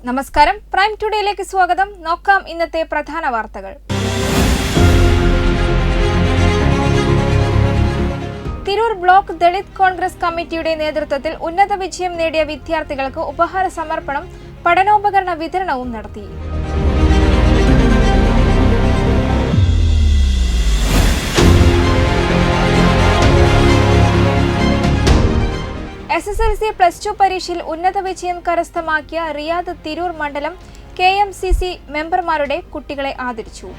നമസ്കാരം, പ്രൈം ടുഡേയിലേക്ക് സ്വാഗതം. നോക്കാം ഇന്നത്തെ പ്രധാന വാർത്തകൾ. തിരൂർ ബ്ലോക്ക് ദളിത് കോൺഗ്രസ് കമ്മിറ്റിയുടെ നേതൃത്വത്തിൽ ഉന്നത വിജയം നേടിയ വിദ്യാർത്ഥികൾക്ക് ഉപഹാര സമർപ്പണം, പഠനോപകരണ വിതരണവും നടത്തി. SSLC +2 പരീക്ഷയിൽ ഉന്നത വിജയം കരസ്ഥമാക്കിയ റിയാദ് തിരൂർ മണ്ഡലം KMCC മെമ്പർമാരുടെ കുട്ടികളെ ആദരിച്ചു.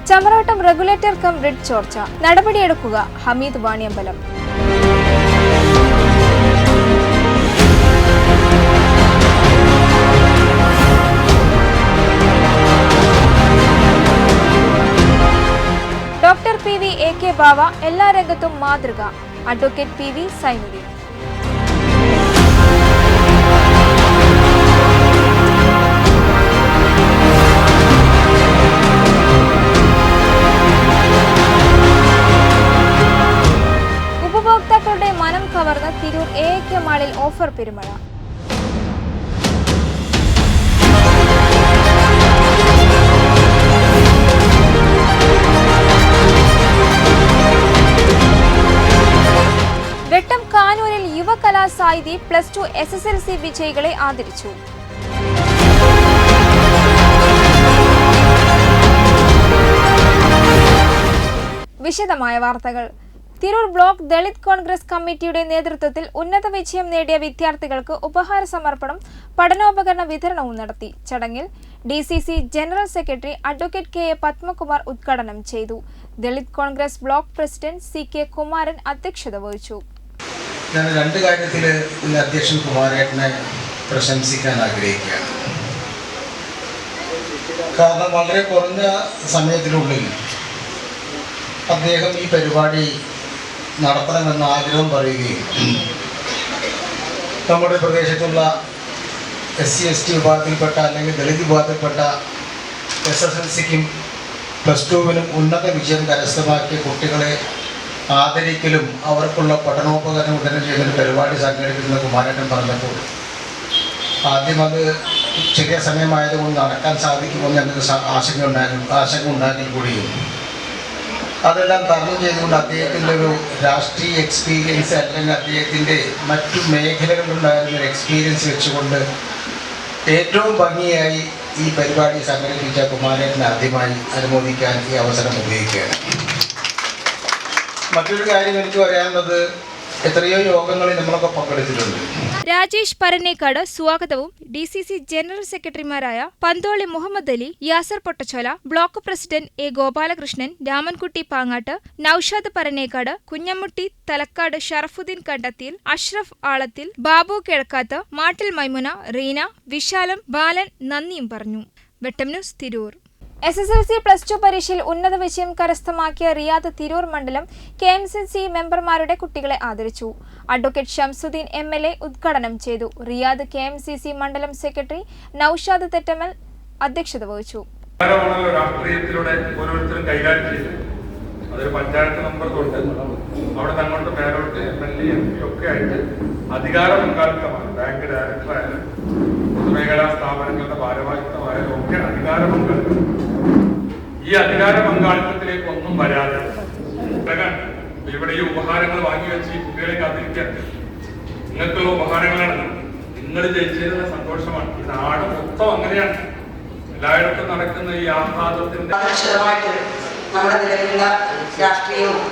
ചമറോട്ടം റെഗുലേറ്റർ കം റിഡ് ചോർച്ച നടപടിയെടുക്കുക, Hameed Vaniyambalam. Doctor PV AK Bava എല്ലാ രംഗത്തും മാതൃക, അഡ്വക്കേറ്റ് PV സൈനുദ്ദീൻ. ഉപഭോക്താക്കളുടെ മനം കവർന്ന തിരൂർ AAK മാളിൽ ഓഫർ പെരുമഴ. വെട്ടം കാനൂരിൽ യുവകലാസാഹിതി +2 SSLC വിജയികളെ ആദരിച്ചു. വിശദമായ വാർത്തകൾ. തിരൂർ ബ്ലോക്ക് ദളിത് കോൺഗ്രസ് കമ്മിറ്റിയുടെ നേതൃത്വത്തിൽ ഉന്നത വിജയം നേടിയ വിദ്യാർത്ഥികൾക്ക് ഉപഹാര സമർപ്പണം, പഠനോപകരണ വിതരണവും നടത്തി. ചടങ്ങിൽ DCC general secretary advocate KA Padmakumar ഉദ്ഘാടനം ചെയ്തു. Dalit Congress block president CK Kumaran അധ്യക്ഷത വഹിച്ചു. ഞാൻ രണ്ട് കാര്യത്തിൽ അധ്യക്ഷൻ കുമാരേട്ടനെ പ്രശംസിക്കാൻ ആഗ്രഹിക്കുകയാണ്. കാരണം വളരെ കുറഞ്ഞ സമയത്തിനുള്ളിൽ അദ്ദേഹം ഈ പരിപാടി നടത്തണമെന്ന ആഗ്രഹം പറയുകയും നമ്മുടെ പ്രദേശത്തുള്ള SC/ST വിഭാഗത്തിൽപ്പെട്ട അല്ലെങ്കിൽ ദളിത് വിഭാഗത്തിൽപ്പെട്ട SSLCക്കും +2വിനും ഉന്നത വിജയം കരസ്ഥമാക്കിയ കുട്ടികളെ ആദരിക്കലും അവർക്കുള്ള പഠനോപകരണം വിതരണം ചെയ്യുന്നൊരു പരിപാടി സംഘടിപ്പിക്കുന്ന കുമാരേട്ടൻ പറഞ്ഞപ്പോൾ ആദ്യം അത് ചെറിയ സമയമായതുകൊണ്ട് നടക്കാൻ സാധിക്കുമെന്ന് ഞങ്ങൾക്ക് ആശങ്ക ഉണ്ടാക്കി കൂടിയും അതെല്ലാം തരണം ചെയ്തുകൊണ്ട് അദ്ദേഹത്തിൻ്റെ ഒരു രാഷ്ട്രീയ എക്സ്പീരിയൻസ് അല്ലെങ്കിൽ അദ്ദേഹത്തിൻ്റെ മറ്റു മേഖലകളിലുണ്ടായിരുന്ന ഒരു എക്സ്പീരിയൻസ് വെച്ചുകൊണ്ട് ഏറ്റവും ഭംഗിയായി ഈ പരിപാടി സംഘടിപ്പിച്ച കുമാരേട്ടനെ ആദ്യമായി അനുമോദിക്കാൻ ഈ അവസരം ഉപയോഗിക്കുകയാണ്. മറ്റൊരു കാര്യം എനിക്ക് പറയാനുള്ളത്, എത്രയോ യോഗങ്ങളിൽ നമ്മളൊക്കെ പങ്കെടുത്തിട്ടുണ്ട്. രാജേഷ് പരന്നേക്കാട് സ്വാഗതവും DCC ജനറൽ സെക്രട്ടറിമാരായ Pantholi Muhammad Ali, Yasar Pottachola, block president A Gopalakrishnan, Ramankutty Pangatt, Noushad Parannekkad, Kunhammutty Thalakkad, Sharafuddin Kandathiyil, Ashraf Alathil, Babu Kizhakkath, Mattil Maimuna, Reena, Visalam, Balan നന്ദിയും പറഞ്ഞു. വെട്ടം ന്യൂസ് തിരൂർ. SSLC +2 പരീക്ഷയിൽ ഉന്നത വിജയം കരസ്ഥമാക്കിയ റിയാദ് തിരൂർ മണ്ഡലം KMCC മെമ്പർമാരുടെ കുട്ടികളെ ആദരിച്ചു. അഡ്വക്കേറ്റ് ഷംസുദ്ദീൻ MLA ഉദ്ഘാടനം ചെയ്തു. റിയാദ് KMCC മണ്ഡലം സെക്രട്ടറി നൌഷാദ് തെറ്റമൽ അധ്യക്ഷത വഹിച്ചു. രാഷ്ട്രീയത്തിലൂടെ ഓരോരുത്തരും കൈകാര്യം ചെയ്തു. അതൊരു പഞ്ചായത്ത് മെമ്പർ തൊട്ട് അവിടെ തങ്ങളുടെ പേരോട്ട് MLA MP ഒക്കെ ആയിട്ട് അധികാര പങ്കാളിത്തമാണ്. ബാങ്ക് ഡയറക്ടറായാലും പൊതുമേഖലാ സ്ഥാപനങ്ങളുടെ ഭാരവാഹിത്വമായാലും ഒക്കെ അധികാര പങ്കാളിത്തം. ഈ അധികാര പങ്കാളിത്തത്തിലേക്ക് ഒന്നും വരാതെ ഇവിടെ ഈ ഉപഹാരങ്ങൾ വാങ്ങി വെച്ച് ഈ കുട്ടികളെ കാത്തിരിക്കാൻ നിങ്ങൾക്കുള്ള ഉപഹാരങ്ങളാണ്. നിങ്ങൾ ജയിച്ചതിനുള്ള സന്തോഷമാണ്. ഈ നാട് മൊത്തം അങ്ങനെയാണ്. എല്ലായിടത്തും നടക്കുന്ന ഈ ആഹ്ലാദത്തിന്റെ നമ്മുടെ നിലവിലുള്ള രാഷ്ട്രീയവും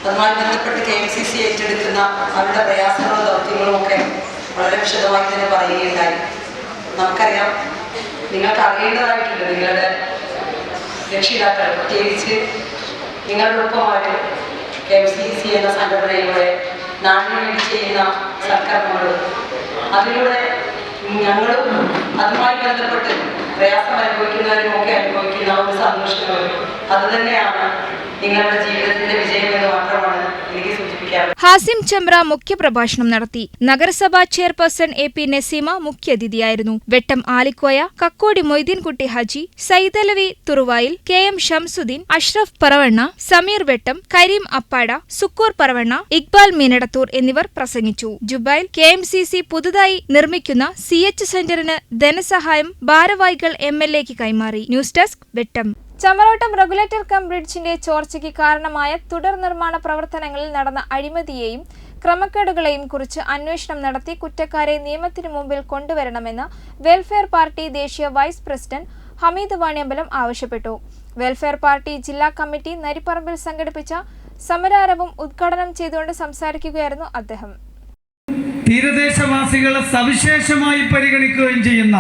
അതുമായി ബന്ധപ്പെട്ട് KMCC ഏറ്റെടുക്കുന്ന അവരുടെ പ്രയാസങ്ങളും ദൗത്യങ്ങളും ഒക്കെ വളരെ വിശദമായി തന്നെ പറയുകയുണ്ടായി. നമുക്കറിയാം, നിങ്ങൾക്ക് അറിയേണ്ടതായിട്ടുണ്ട് നിങ്ങളുടെ രക്ഷിതാക്കൾ, പ്രത്യേകിച്ച് നിങ്ങളുടെ ഒപ്പമാരും KMCC എന്ന സംഘടനയിലൂടെ നാടിനു വേണ്ടി ചെയ്യുന്ന സൽക്കർമ്മങ്ങളും അതിലൂടെ ഞങ്ങളും അതുമായി ബന്ധപ്പെട്ട് പ്രയാസം അനുഭവിക്കുന്നവരും ഒക്കെ അനുഭവിക്കുന്ന ഒരു സന്തോഷവും അത് തന്നെയാണ് നിങ്ങളുടെ ജീവിതത്തിന്റെ വിജയം എന്ന് മാത്രമാണ് എനിക്ക് സൂചിപ്പിക്കാറുള്ളത്. ഹാസിം ചമ്ര മുഖ്യപ്രഭാഷണം നടത്തി. നഗരസഭാ ചെയർപേഴ്സൺ AP നസീമ മുഖ്യാതിഥിയായിരുന്നു. വെട്ടം ആലിക്കോയ, കക്കോടി മൊയ്തീൻകുട്ടി ഹാജി, സൈദലവി തുറുവായിൽ, KM ഷംസുദ്ദീൻ, അഷ്റഫ് പറവണ്ണ, സമീർ വെട്ടം, കരീം അപ്പാട, സുക്കൂർ പറവണ്ണ, ഇക്ബാൽ മീനടത്തൂർ എന്നിവർ പ്രസംഗിച്ചു. ജുബൈൽ KMCC പുതുതായി നിർമ്മിക്കുന്ന CH സെന്ററിന് ധനസഹായം ഭാരവാഹികൾ MLAക്ക് കൈമാറി. ന്യൂസ് ഡെസ്ക് വെട്ടം. ചമരോട്ടം റെഗുലേറ്റർ കം ബ്രിഡ്ജിന്റെ ചോർച്ചയ്ക്ക് കാരണമായ തുടർ നിർമ്മാണ പ്രവർത്തനങ്ങളിൽ നടന്ന അഴിമതിയെയും ക്രമക്കേടുകളെയും കുറിച്ച് അന്വേഷണം നടത്തി കുറ്റക്കാരെ നിയമത്തിനു മുമ്പിൽ കൊണ്ടുവരണമെന്ന് വെൽഫെയർ പാർട്ടി ദേശീയ വൈസ് പ്രസിഡന്റ് ഹമീദ് വാണിയമ്പലം ആവശ്യപ്പെട്ടു. വെൽഫെയർ പാർട്ടി ജില്ലാ കമ്മിറ്റി നരിപ്പറമ്പിൽ സംഘടിപ്പിച്ച സമരാരവം ഉദ്ഘാടനം ചെയ്തുകൊണ്ട് സംസാരിക്കുകയായിരുന്നു അദ്ദേഹം. തീരദേശവാസികളെ സവിശേഷമായി പരിഗണിക്കുകയും ചെയ്യുന്ന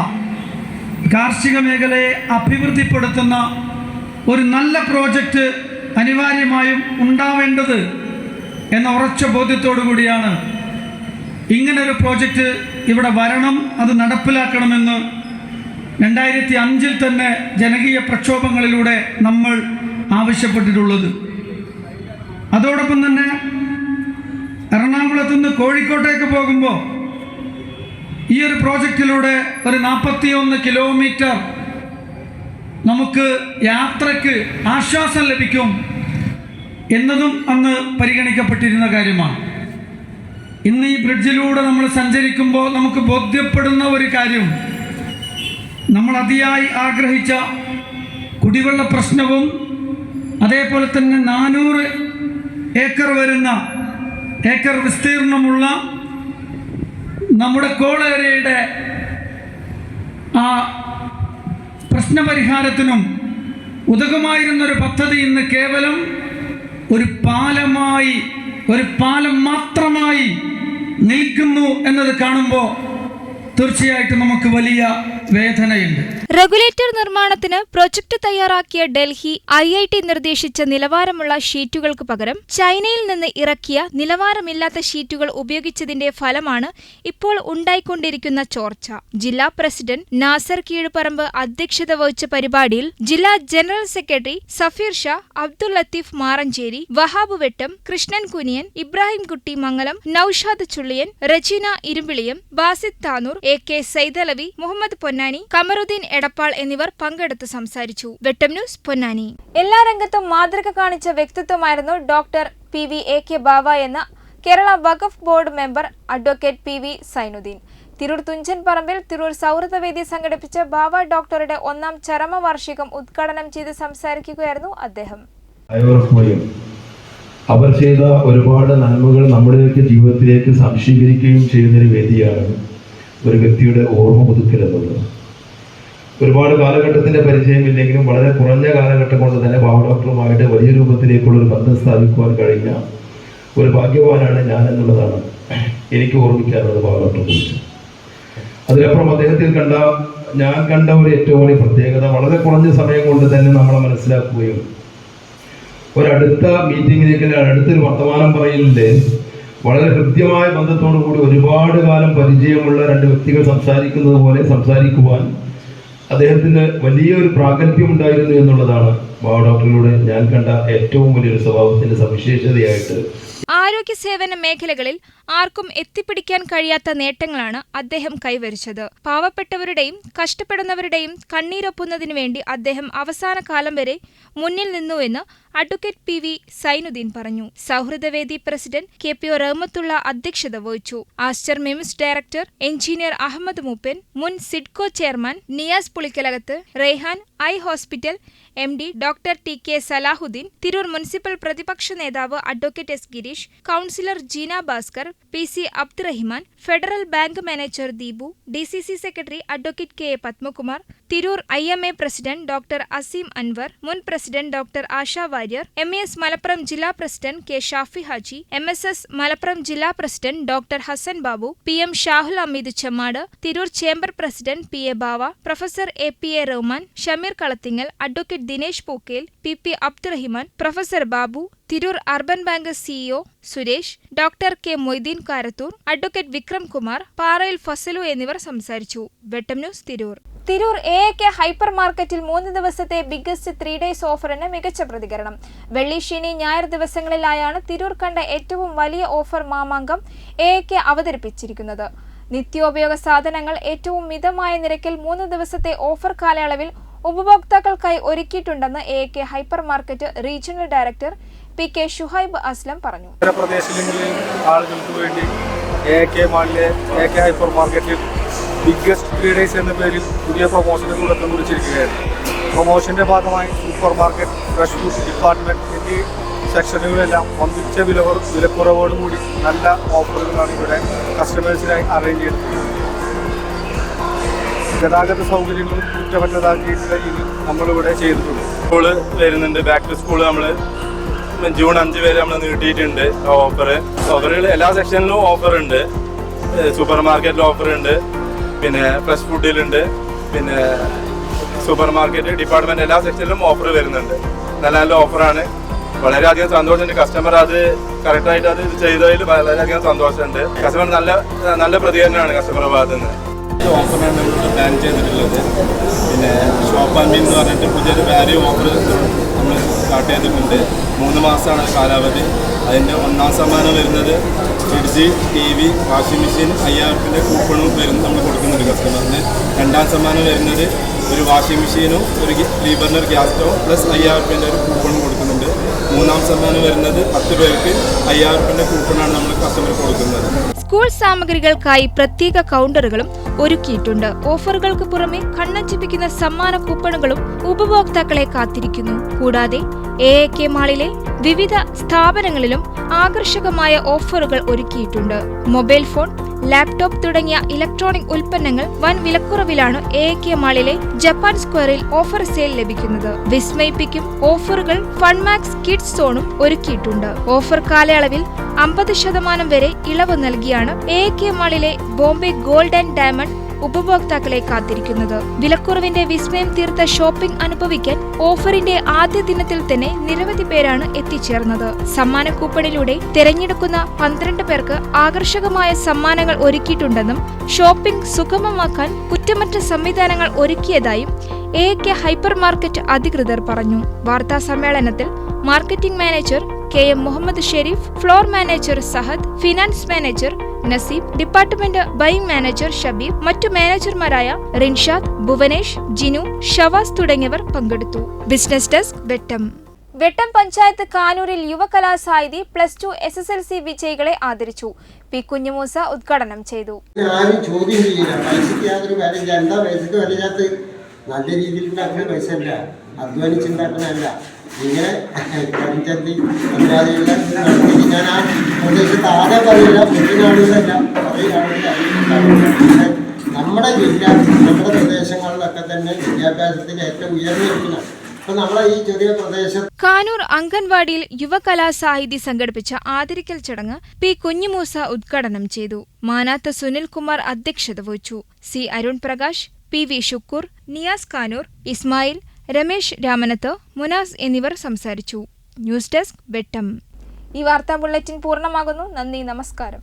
കാർഷിക മേഖലയെ അഭിവൃദ്ധിപ്പെടുത്തുന്ന ഒരു നല്ല പ്രോജക്റ്റ് അനിവാര്യമായും ഉണ്ടാവേണ്ടത് എന്ന ഉറച്ച ബോധ്യത്തോടു കൂടിയാണ് ഇങ്ങനൊരു പ്രോജക്റ്റ് ഇവിടെ വരണം, അത് നടപ്പിലാക്കണമെന്ന് 2005 തന്നെ ജനകീയ പ്രക്ഷോഭങ്ങളിലൂടെ നമ്മൾ ആവശ്യപ്പെട്ടിട്ടുള്ളത്. അതോടൊപ്പം തന്നെ എറണാകുളത്ത് നിന്ന് കോഴിക്കോട്ടേക്ക് പോകുമ്പോൾ ഈ ഒരു പ്രോജക്റ്റിലൂടെ ഒരു 41 കിലോമീറ്റർ നമുക്ക് യാത്രയ്ക്ക് ആശ്വാസം ലഭിക്കും എന്നതും അന്ന് പരിഗണിക്കപ്പെട്ടിരുന്ന കാര്യമാണ്. ഇന്ന് ഈ ബ്രിഡ്ജിലൂടെ നമ്മൾ സഞ്ചരിക്കുമ്പോൾ നമുക്ക് ബോധ്യപ്പെടുന്ന ഒരു കാര്യം, നമ്മൾ അതിയായി ആഗ്രഹിച്ച കുടിവെള്ള പ്രശ്നവും അതേപോലെ തന്നെ 400 ഏക്കർ വരുന്ന ഏക്കർ വിസ്തീർണമുള്ള നമ്മുടെ കോൾ ഏരിയയുടെ ആ പ്രശ്നപരിഹാരത്തിനും ഉതകുമായിരുന്നൊരു പദ്ധതി ഇന്ന് കേവലം ഒരു പാലം മാത്രമായി നിൽക്കുന്നു എന്നത് കാണുമ്പോൾ തീർച്ചയായിട്ടും നമുക്ക് വലിയ വേദനയുണ്ട്. റെഗുലേറ്റർ നിർമ്മാണത്തിന് പ്രൊജക്ട് തയ്യാറാക്കിയ ഡൽഹി IIT നിർദ്ദേശിച്ച നിലവാരമുള്ള ഷീറ്റുകൾക്ക് പകരം ചൈനയിൽ നിന്ന് ഇറക്കിയ നിലവാരമില്ലാത്ത ഷീറ്റുകൾ ഉപയോഗിച്ചതിന്റെ ഫലമാണ് ഇപ്പോൾ ഉണ്ടായിക്കൊണ്ടിരിക്കുന്ന ചോർച്ച. ജില്ലാ പ്രസിഡന്റ് നാസർ കീഴുപറമ്പ് അധ്യക്ഷത വഹിച്ച പരിപാടിയിൽ ജില്ലാ ജനറൽ സെക്രട്ടറി സഫീർ ഷാ, അബ്ദുൽ ലത്തീഫ് മാറഞ്ചേരി, വഹാബ് വെട്ടം, കൃഷ്ണൻ കുനിയൻ, ഇബ്രാഹിം കുട്ടി മംഗലം, നൌഷാദ് ചുള്ളിയൻ, റജീന ഇരുമ്പിളിയം, ബാസിദ് താനൂർ, AK സൈദലവി, മുഹമ്മദ് പൊന്നാനി, കമറുദ്ദീൻ എടപ്പാൾ എന്നിവർ പങ്കെടുത്ത് സംസാരിച്ചു. വെട്ടം ന്യൂസ് പൊന്നാനി. എല്ലാ രംഗത്തും മാതൃക കാണിച്ച വ്യക്തിത്വമായിരുന്നു ഡോക്ടർ PV AK ബാവ എന്ന Kerala Waqf board member advocate PV Zainuddin. Tirur Thunchan Parambil Tirur Sauhrudavedi സംഘടിപ്പിച്ച ബാവ ഡോക്ടറുടെ 1ാം ചരമവാർഷികം ഉദ്ഘാടനം ചെയ്ത് സംസാരിക്കുകയായിരുന്നു അദ്ദേഹം. അവർ ചെയ്ത ഒരുപാട് നന്മകൾ നമ്മുടെയൊക്കെ ജീവിതത്തിലേക്ക് സംശീകരിക്കുകയും ചെയ്യുന്നൊരു വേദിയാണ് ഒരു വ്യക്തിയുടെ ഓർമ്മ പുതുക്കൽ എന്നുള്ളത്. ഒരുപാട് കാലഘട്ടത്തിൻ്റെ പരിചയമില്ലെങ്കിലും വളരെ കുറഞ്ഞ കാലഘട്ടം കൊണ്ട് തന്നെ ബാവ ഡോക്ടറുമായിട്ട് വലിയ രൂപത്തിലേക്കുള്ളൊരു ബന്ധം സ്ഥാപിക്കുവാൻ കഴിഞ്ഞ ഒരു ഭാഗ്യവാനാണ് ഞാൻ എന്നുള്ളതാണ് എനിക്ക് ഓർമ്മിക്കാനുള്ളത് ബാവ ഡോക്ടറെ കുറിച്ച്. അതിലപ്പുറം അദ്ദേഹത്തിൽ ഞാൻ കണ്ട ഒരു ഏറ്റവും വലിയ പ്രത്യേകത, വളരെ കുറഞ്ഞ സമയം കൊണ്ട് തന്നെ നമ്മളെ മനസ്സിലാക്കുകയും ഒരടുത്ത മീറ്റിങ്ങിലേക്ക് അടുത്തൊരു വർത്തമാനം പറയലിൻ്റെ വളരെ ഹൃദ്യമായ ബന്ധത്തോടു കൂടി ഒരുപാട് കാലം പരിചയമുള്ള 2 വ്യക്തികൾ സംസാരിക്കുന്നത് പോലെ സംസാരിക്കുവാൻ അദ്ദേഹത്തിന് വലിയൊരു പ്രാഗൽഭ്യം ഉണ്ടായിരുന്നു എന്നുള്ളതാണ് ബാവ ഡോക്ടറിലൂടെ ഞാൻ കണ്ട ഏറ്റവും വലിയൊരു സ്വഭാവത്തിന്റെ സവിശേഷതയായിട്ട്. ആരോഗ്യ സേവന മേഖലകളിൽ ആർക്കും എത്തിപ്പിടിക്കാൻ കഴിയാത്ത നേട്ടങ്ങളാണ് അദ്ദേഹം കൈവരിച്ചത്. പാവപ്പെട്ടവരുടെയും കഷ്ടപ്പെടുന്നവരുടെയും കണ്ണീരൊപ്പുന്നതിനു വേണ്ടി അദ്ദേഹം അവസാന കാലം വരെ മുന്നിൽ നിന്നുവെന്ന് അഡ്വക്കേറ്റ് PV സൈനുദ്ദീൻ പറഞ്ഞു. സൗഹൃദവേദി പ്രസിഡന്റ് KPO റഹ്മത്തുള്ള അധ്യക്ഷത വഹിച്ചു. ആസ്റ്റർ മിംസ് ഡയറക്ടർ എഞ്ചിനീയർ അഹമ്മദ് മൂപ്പൻ, മുൻ SIDCO chairman Niyas Pulikkalakath, Raihan eye hospital MD doctor TK Salahuddin, Tirur municipal പ്രതിപക്ഷ നേതാവ് advocate S Girish, councillor Jeena Bhaskar, PC Abdurahiman, Federal Bank manager Deepu, DCC secretary advocate KA Padmakumar, Tirur IMA president doctor Aseem Anwar, മുൻ president doctor Asha Warrier, MES Malappuram ജില്ലാ president K Shafi Haji, MSS Malappuram ജില്ലാ president doctor Hasan Babu, PM Shahul Hameed Chemmad, Tirur chamber president PA Bava, professor APA Rahman, Shameer Kalathingal, advocate Dinesh Pookkel, PP Abdurahiman, professor Babu, Tirur urban bank CEO Suresh, doctor K Moideen Karathur, advocate Vikram Kumar, Parayil Fasalu എന്നിവർ സംസാരിച്ചു. Vettam news Tirur. Tirur AAK hyper മാർക്കറ്റിൽ 3 ദിവസത്തെ biggest 3 days ഓഫറിന് മികച്ച പ്രതികരണം. വെള്ളി, ശനി, ഞായർ ദിവസങ്ങളിലായാണ് തിരൂർ കണ്ട ഏറ്റവും വലിയ ഓഫർ മാമാങ്കം AAK അവതരിപ്പിച്ചിരിക്കുന്നത്. നിത്യോപയോഗ സാധനങ്ങൾ ഏറ്റവും മിതമായ നിരക്കിൽ 3 ദിവസത്തെ ഓഫർ കാലയളവിൽ ഉപഭോക്താക്കൾക്കായി ഒരുക്കിയിട്ടുണ്ടെന്ന് AAK hyper market regional director PK Shuhaib Aslam പറഞ്ഞു. പ്രദേശങ്ങളിൽ ആളുകൾക്ക് വേണ്ടി AAK മാളിലെ AAK ഹൈപ്പർ മാർക്കറ്റിൽ ബിഗ്ഗസ്റ്റ് 3 ഡേയ്സ് എന്ന പേരിൽ പുതിയ പ്രൊമോഷന് തുടക്കം കുറിച്ചിരിക്കുകയാണ്. പ്രൊമോഷന്റെ ഭാഗമായി super market, fresh food department എന്നീ സെക്ഷനുകളെല്ലാം വമ്പിച്ച വിലക്കുറവോടുകൂടി നല്ല ഓഫറുകളാണ് ഇവിടെ കസ്റ്റമേഴ്സിനായി അറേഞ്ച് ചെയ്തിട്ടുള്ളത്. ഗതാഗത സൗകര്യങ്ങളും കുറ്റമറ്റതാക്കിയിട്ടുള്ള ഇത് നമ്മളിവിടെ ചെയ്തിട്ടുണ്ട്. സ്കൂള് വരുന്നുണ്ട്, ബാക്ക് ടു സ്കൂൾ നമ്മൾ ജൂൺ 5 വരെ നമ്മൾ നീട്ടിയിട്ടുണ്ട്. ഓഫറുകൾ എല്ലാ സെക്ഷനിലും ഓഫറുണ്ട്. സൂപ്പർ മാർക്കറ്റിൽ ഓഫറുണ്ട്, പിന്നെ ഫ്രഷ് ഫുഡിലുണ്ട്, പിന്നെ സൂപ്പർ മാർക്കറ്റ് ഡിപ്പാർട്ട്മെന്റ് എല്ലാ സെക്ഷനിലും ഓഫർ വരുന്നുണ്ട്. നല്ല നല്ല ഓഫറാണ്. വളരെയധികം സന്തോഷമുണ്ട്. കസ്റ്റമർ അത് കറക്റ്റായിട്ട് അത് ചെയ്തതിൽ വളരെയധികം സന്തോഷമുണ്ട്. കസ്റ്റമർ നല്ല പ്രതികരണമാണ് കസ്റ്റമർ ഭാഗത്തു നിന്ന്. ഓഫറാണ് നമ്മളിവിടെ പ്ലാൻ ചെയ്തിട്ടുള്ളത്. പിന്നെ ഷോപ്പ് ആൻഡ് മീൻ എന്ന് പറഞ്ഞിട്ട് പുതിയൊരു വാല്യൂ ഓഫർ നമ്മൾ സ്റ്റാർട്ട് ചെയ്തിട്ടുണ്ട്. 3 മാസമാണ് കാലാവധി. അതിൻ്റെ 1ാം സമ്മാനം വരുന്നത് ഫ്രിഡ്ജ്, TV, വാഷിംഗ് മെഷീൻ 5000 കൂപ്പണും നമ്മൾ കൊടുക്കുന്നുണ്ട് കസ്റ്റമറിന്. 2ാം സമ്മാനം വരുന്നത് ഒരു വാഷിംഗ് മെഷീനും ഒരു 3 ബർണർ ഗ്യാസ് സ്റ്റവും പ്ലസ് 5000 ഒരു കൂപ്പണും കൊടുക്കുന്നുണ്ട്. 3ാം സമ്മാനം വരുന്നത് 10 പേർക്ക് 5000 കൂപ്പണാണ് നമ്മൾ കസ്റ്റമർക്ക് കൊടുക്കുന്നത്. സ്കൂൾ സാമഗ്രികൾക്കായി പ്രത്യേക കൗണ്ടറുകളും ഒരുക്കിയിട്ടുണ്ട്. ഓഫറുകൾക്ക് പുറമെ കണ്ണഞ്ചിപ്പിക്കുന്ന സമ്മാന കൂപ്പണുകളും ഉപഭോക്താക്കളെ കാത്തിരിക്കുന്നു. കൂടാതെ AAK മാളിലെ വിവിധ സ്ഥാപനങ്ങളിലും ആകർഷകമായ ഓഫറുകൾ ഒരുക്കിയിട്ടുണ്ട്. മൊബൈൽ ഫോൺ, ലാപ്ടോപ്പ് തുടങ്ങിയ ഇലക്ട്രോണിക് ഉൽപ്പന്നങ്ങൾ വൻ വിലക്കുറവിലാണ് AAK മാളിലെ ജപ്പാൻ സ്ക്വയറിൽ ഓഫർ സെയിൽ ലഭിക്കുന്നത്. വിസ്മയിപ്പിക്കും ഓഫറുകൾ ഫൺമാക്സ് കിഡ്സ് സോണും ഒരുക്കിയിട്ടുണ്ട്. ഓഫർ കാലയളവിൽ 50% വരെ ഇളവ് നൽകിയാണ് AAK മാളിലെ ബോംബെ ഗോൾഡ് ആൻഡ് ഡയമണ്ട് ഉപഭോക്താക്കളെ കാത്തിരിക്കുന്നത്. വിലക്കുറവിന്റെ വിസ്മയം തീർത്ത ഷോപ്പിംഗ് അനുഭവിക്കാൻ ഓഫറിന്റെ ആദ്യ ദിനത്തിൽ തന്നെ നിരവധി പേരാണ് എത്തിച്ചേർന്നത്. സമ്മാന കൂപ്പണിലൂടെ തിരഞ്ഞെടുക്കുന്ന 12 പേർക്ക് ആകർഷകമായ സമ്മാനങ്ങൾ ഒരുക്കിയിട്ടുണ്ടെന്നും ഷോപ്പിംഗ് സുഗമമാക്കാൻ കുറ്റമറ്റ സംവിധാനങ്ങൾ ഒരുക്കിയതായും AAK ഹൈപ്പർ മാർക്കറ്റ് അധികൃതർ പറഞ്ഞു. വാർത്താ സമ്മേളനത്തിൽ marketing manager KM Muhammad Sherif, floor manager Sahad, finance manager Naseeb, department buying manager Shabeer, മറ്റു മാനേജർമാരായ റിൻഷാദ്, ഭുവനേഷ്, ജിനു, ഷവാസ് തുടങ്ങിയവർ പങ്കെടുത്തു. ബിസിനസ് ഡെസ്ക് വെട്ടം. വെട്ടം പഞ്ചായത്ത് കാനൂരിൽ യുവകലാസാഹിതി +2 SSLC വിജയികളെ ആദരിച്ചു. P കുഞ്ഞുമൂസ ഉദ്ഘാടനം ചെയ്തു. ആരും ചോദ്യം ചെയ്യില്ല. പൈസയ്ക്ക് യാതൊരു കാര്യമില്ല. എന്താ പൈസക്ക് വിലയില്ലാത്ത? നല്ല രീതിയിൽ ഉണ്ടാക്കുന്ന പൈസ അല്ല, അധ്വാനിച്ചുണ്ടാക്കുന്നതല്ല. ഇങ്ങനെ കരിഞ്ചന്തി അല്ലാതെയുള്ള നടത്തി ഞാൻ ആ പ്രദേശത്ത് ആകെ പറയില്ല, പൊതുനാടുകളല്ല പറയുകയാണെങ്കിൽ അറിയുന്നുണ്ടാവില്ല. നമ്മുടെ ജില്ല, നമ്മുടെ പ്രദേശങ്ങളിലൊക്കെ തന്നെ വിദ്യാഭ്യാസത്തിൽ ഏറ്റവും ഉയർന്നിരിക്കുന്ന ഇപ്പം നമ്മളെ ഈ ചെറിയ പ്രദേശം. കാനൂർ അംഗൻവാടിയിൽ യുവകലാസാഹിതി സംഘടിപ്പിച്ച ആദരിക്കൽ ചടങ്ങ് P കുഞ്ഞുമൂസ ഉദ്ഘാടനം ചെയ്തു. മാനാത്ത് സുനിൽകുമാർ അധ്യക്ഷത വഹിച്ചു. C അരുൺ പ്രകാശ്, PV ഷുക്കൂർ, നിയാസ് കാനൂർ, ഇസ്മായിൽ, രമേശ് രാമനത്ത്, മുനാസ് എന്നിവർ സംസാരിച്ചു. ന്യൂസ് ഡെസ്ക് വെട്ടം. ഈ വാർത്താ ബുള്ളറ്റിൻ പൂർണ്ണമാകുന്നു. നന്ദി, നമസ്കാരം.